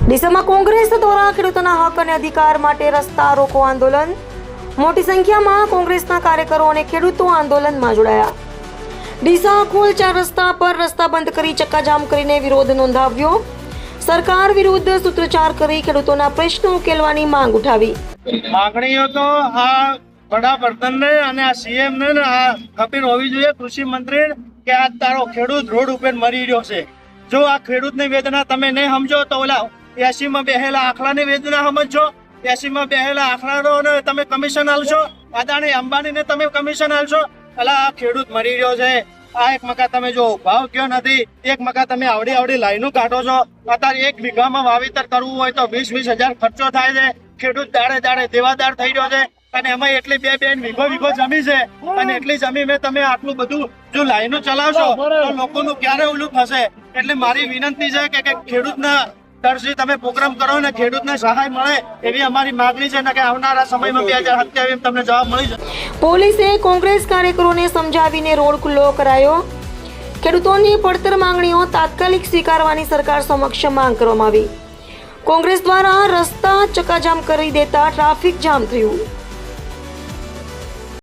ડીસામાં કોંગ્રેસ દ્વારા ખેડૂતોના હક અને અધિકાર માટે રસ્તા રોકો આંદોલન. મોટી સંખ્યામાં કોંગ્રેસના કાર્યકરો અને ખેડૂતો આંદોલનમાં જોડાયા. ડીસા કુલ 4 રસ્તા પર રસ્તા બંધ કરી ચક્કાજામ કરીને વિરોધ નોંધાવ્યો. સરકાર વિરુદ્ધ સૂત્રોચ્ચાર કરી ખેડૂતોના પ્રશ્નો ઉકેલવાની માંગ ઉઠાવી. માગણીઓ તો આ વડાપ્રધાનને અને આ સીએમને આ ખબર હોવી જોઈએ, કૃષિ મંત્રી, કે આ તારો ખેડૂત રોડ ઉપર મરી રહ્યો છે. જો આ ખેડૂતની વેદના તમે નહીં સમજો તો ઓલા 80માં બેહેલા આખલાની વેદના સમજો. 80માં બેહેલા આખલાનો તમે કમિશન આલશો, અદાણી અંબાણીને તમે કમિશન આલશો. અલા આ ખેડૂત મરી રહ્યો છે. આ એક મકા તમે જો ભાવ કયો નથી, એક મકા તમે આવડી લાઈનો કાઢો છો. અત્યારે 1 વીઘામાં વાવેતર કરવું હોય તો 20-20 હજાર ખર્ચો થાય છે. ખેડૂત દાડે દેવાદાર થઈ રહ્યો છે. અને એમાં એટલી 2 વીઘો જમી છે, અને એટલી જમી મેં તમે આટલું બધું જો લાઈનો ચલાવશો તો લોકોનું ક્યારે ઓલું થશે. એટલે મારી વિનંતી છે કે ખેડૂતના તરફથી તમે પ્રોગ્રામ કરો ને ખેડૂતને સહાય મળે એવી અમારી માંગણી છે, ને કે આવનારા સમયમાં 2027 તમને જવાબ મળી જશે. પોલીસે કોંગ્રેસ કાર્યકરોને સમજાવીને રોડ ખુલ્લો કરાયો. ખેડૂતોની પડતર માંગણીઓ તાત્કાલિક સ્વીકારવાની સરકાર સમક્ષ માંગ કરવામાં આવી. કોંગ્રેસ દ્વારા રસ્તા ચક્કાજામ કરી દેતા ટ્રાફિક જામ થયું.